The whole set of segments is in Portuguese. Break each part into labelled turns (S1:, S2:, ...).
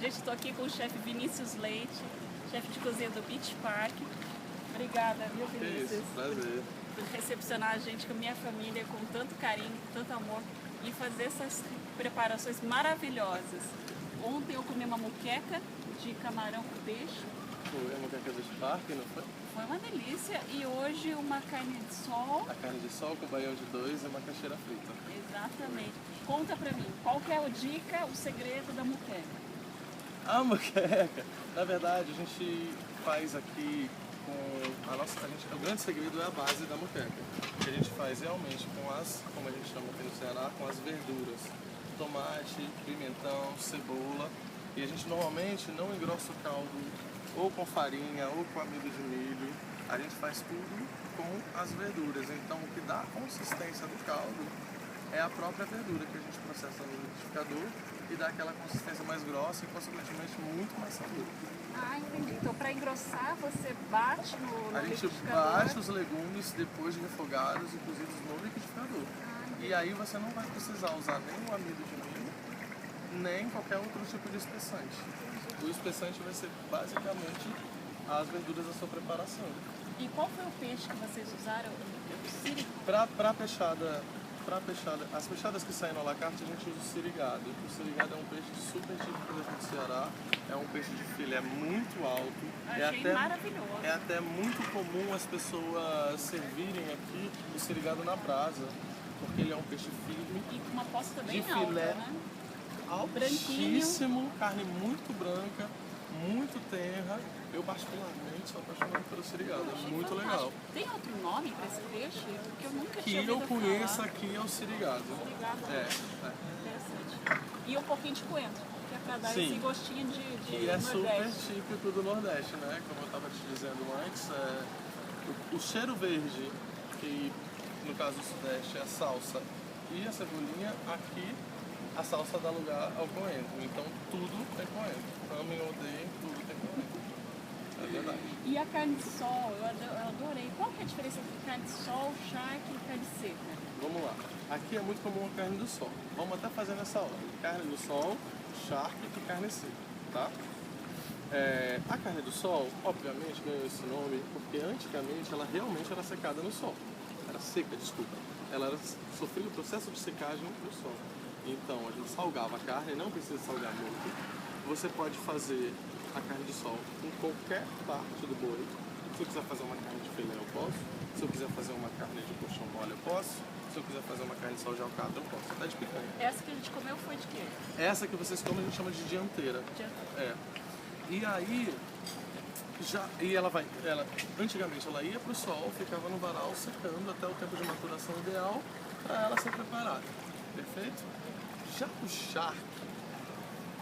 S1: Gente, estou aqui com o chefe Vinícius Leite, chefe de cozinha do Beach Park. Obrigada, viu, Vinícius?
S2: Isso, prazer.
S1: Por recepcionar a gente com a minha família com tanto carinho, com tanto amor e fazer essas preparações maravilhosas. Ontem eu comi uma moqueca de camarão com peixe.
S2: Foi a moqueca do Spark, não foi?
S1: Foi uma delícia. E hoje uma carne de sol.
S2: A carne de sol com baião de dois e uma caixeira frita.
S1: Exatamente. Conta pra mim, qual que é a dica, o segredo da moqueca?
S2: A moqueca, na verdade, a gente faz aqui com o grande segredo é a base da moqueca. Que a gente faz realmente com as, como a gente chama aqui no Ceará, com as verduras. Tomate, pimentão, cebola. E a gente normalmente não engrossa o caldo ou com farinha ou com amido de milho. A gente faz tudo com as verduras. Então o que dá a consistência do caldo é a própria verdura que a gente processa no liquidificador e dá aquela consistência mais grossa e consequentemente muito mais saboroso.
S1: Ah, entendi. Então para engrossar você bate no
S2: A gente
S1: liquidificador.
S2: bate os legumes depois de refogados e cozidos no liquidificador. E aí você não vai precisar usar nem o amido de milho, nem qualquer outro tipo de espessante. O espessante vai ser basicamente as verduras da sua preparação.
S1: E qual foi o peixe que vocês usaram? O sírio?
S2: Para peixada, as peixadas que saem no à la carte a gente usa o sirigado. O sirigado é um peixe super típico do Ceará, é um peixe de filé muito alto.
S1: Achei maravilhoso.
S2: É até muito comum as pessoas servirem aqui o sirigado na brasa, porque ele é um peixe firme.
S1: E com uma posta bem
S2: de
S1: alta,
S2: filé
S1: né?
S2: altíssimo, carne muito branca, muito tenra. Eu particularmente sou apaixonado pelo sirigado, é
S1: Achei
S2: muito
S1: fantástico.
S2: legal.
S1: Tem outro nome para esse peixe? Porque eu nunca
S2: Que
S1: tinha
S2: eu
S1: ouvido
S2: conheço
S1: falar.
S2: aqui é o sirigado.
S1: Sirigado.
S2: É.
S1: Interessante. E um pouquinho de coentro, que é para dar
S2: Sim.
S1: esse gostinho de
S2: Que é super
S1: Nordeste.
S2: típico do Nordeste, né? Como eu estava te dizendo antes, o cheiro verde, que no caso do Sudeste é a salsa e a cebolinha, aqui a salsa dá lugar ao coentro. Então tudo tem coentro. Amem ou odeiem, tudo tem coentro. É verdade.
S1: E a carne de sol, eu adorei. Qual que é a diferença entre carne de sol, charque e carne seca?
S2: Vamos lá. Aqui é muito comum a carne do sol. Vamos até fazer nessa ordem. Carne do sol, charque e carne seca, tá? A carne do sol, obviamente, ganhou esse nome porque antigamente ela realmente era secada no sol. Era seca, desculpa. Ela sofria o processo de secagem no sol. Então a gente salgava a carne, não precisa salgar muito. Você pode fazer a carne de sol com qualquer parte do boi. Se eu quiser fazer uma carne de filé, eu posso. Se eu quiser fazer uma carne de coxão mole, eu posso. Se eu quiser fazer uma carne de sol de alcatra, eu posso. Até de picanha.
S1: Essa que a gente comeu foi de quê?
S2: Essa que vocês comem a gente chama de dianteira. É. E aí, antigamente ela ia pro sol, ficava no varal secando até o tempo de maturação ideal para ela ser preparada. Perfeito? Já o charque,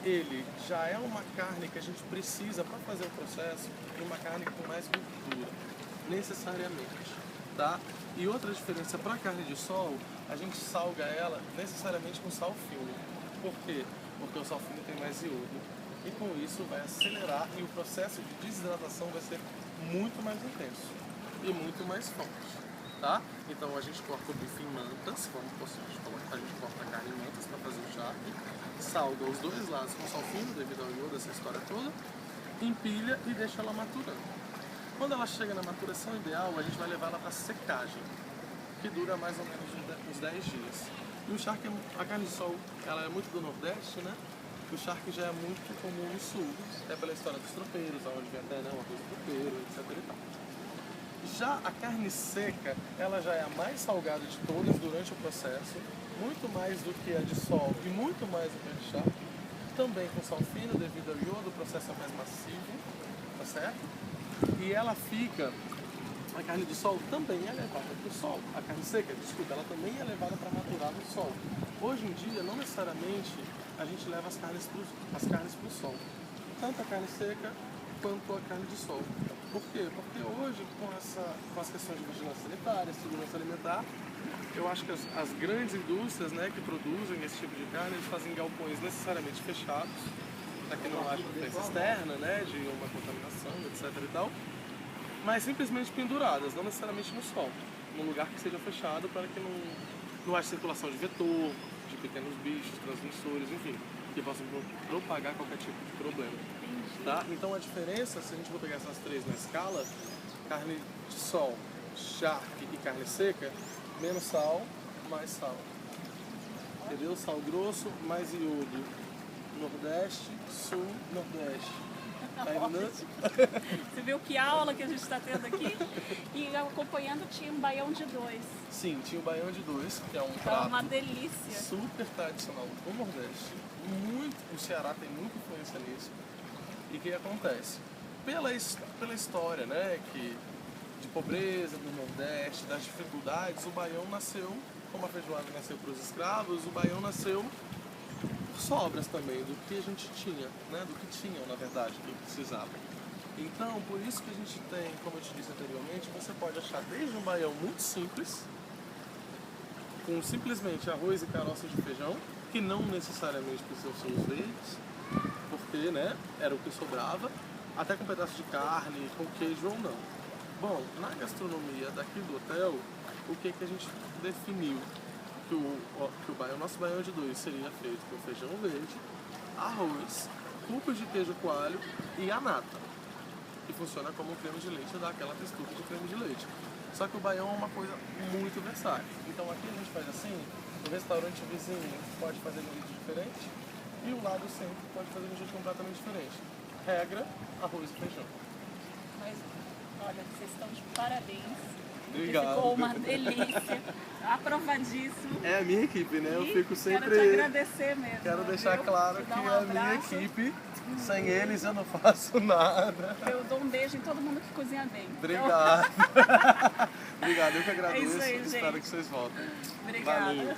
S2: ele já é uma carne que a gente precisa para fazer o processo de uma carne com mais gordura, necessariamente, tá? E outra diferença para a carne de sol, a gente salga ela necessariamente com sal fino. Por quê? Porque o sal fino tem mais iodo. E com isso vai acelerar e o processo de desidratação vai ser muito mais intenso e muito mais forte, tá? Então a gente corta o bife em mantas, como a gente corta a carne em mantas para fazer o charque, salga os dois lados com sal fino devido ao iodo, essa história toda, empilha e deixa ela maturando. Quando ela chega na maturação ideal, a gente vai levar ela para secagem, que dura mais ou menos uns 10 dias. E o charque, a carne de sol, ela é muito do Nordeste, né? O charque já é muito comum no sul, até pela história dos tropeiros, onde vem até uma coisa do tropeiro, etc e tal. Já a carne seca, ela já é a mais salgada de todas durante o processo, muito mais do que a de sol e muito mais do que a de charque, também com sal fino devido ao iodo, o processo é mais massivo, tá certo? E ela fica, a carne de sol também é levada para o sol, a carne seca, desculpa, ela também é levada para maturar no sol. Hoje em dia, não necessariamente a gente leva as carnes para o sol, tanto a carne seca quanto a carne de sol. Por quê? Porque hoje, com as questões de vigilância sanitária, segurança alimentar, eu acho que as grandes indústrias, né, que produzem esse tipo de carne, eles fazem galpões necessariamente fechados, para que não haja influência externa, né, de uma contaminação, etc e tal, mas simplesmente penduradas, não necessariamente no sol, num lugar que seja fechado para que não haja circulação de vetor, de pequenos bichos, transmissores, enfim. que possam propagar qualquer tipo de problema.
S1: Entendi.
S2: Tá? Então a diferença, se a gente for pegar essas três na escala, carne de sol, charque e carne seca, menos sal, mais sal. Entendeu? Sal grosso, mais iodo. Nordeste, sul, nordeste. Tá entendendo?
S1: Você viu que aula que a gente está tendo aqui? E acompanhando tinha um baião de 2.
S2: Sim, tinha o baião de 2, que é um
S1: Então,
S2: prato
S1: uma delícia.
S2: super tradicional do Nordeste. O Ceará tem muita influência nisso. E o que acontece? Pela história, né, de pobreza do Nordeste, das dificuldades, o baião nasceu, como a feijoada nasceu para os escravos, o baião nasceu por sobras também do que a gente tinha, né, do que tinham, na verdade, do que precisava. Então, por isso que a gente tem, como eu te disse anteriormente, você pode achar desde um baião muito simples, com simplesmente arroz e caroças de feijão, que não necessariamente precisam ser os verdes, porque, né, era o que sobrava, até com um pedaço de carne, com queijo ou não. Bom, na gastronomia daqui do hotel, o que a gente definiu? Que o nosso baião de 2 seria feito com feijão verde, arroz, cubos de queijo coalho e a nata, que funciona como um creme de leite, dá aquela textura de creme de leite. Só que o baião é uma coisa muito versátil. Então aqui a gente faz assim, o restaurante vizinho pode fazer de um jeito diferente e o lado centro pode fazer de um jeito completamente diferente. Regra, arroz e feijão.
S1: Mas, olha, vocês estão de parabéns.
S2: Obrigado.
S1: Ficou uma delícia. Aprovadíssimo.
S2: É a minha equipe, né? Eu fico sempre...
S1: Quero te agradecer mesmo.
S2: Quero deixar claro que
S1: Te dar um
S2: é a minha
S1: abraço.
S2: equipe. Sem eles eu não faço nada.
S1: Eu dou um beijo em todo mundo que cozinha bem.
S2: Obrigado. Obrigado, eu que agradeço.
S1: É isso aí,
S2: Espero
S1: gente.
S2: que vocês voltem.
S1: Obrigada.
S2: Valeu.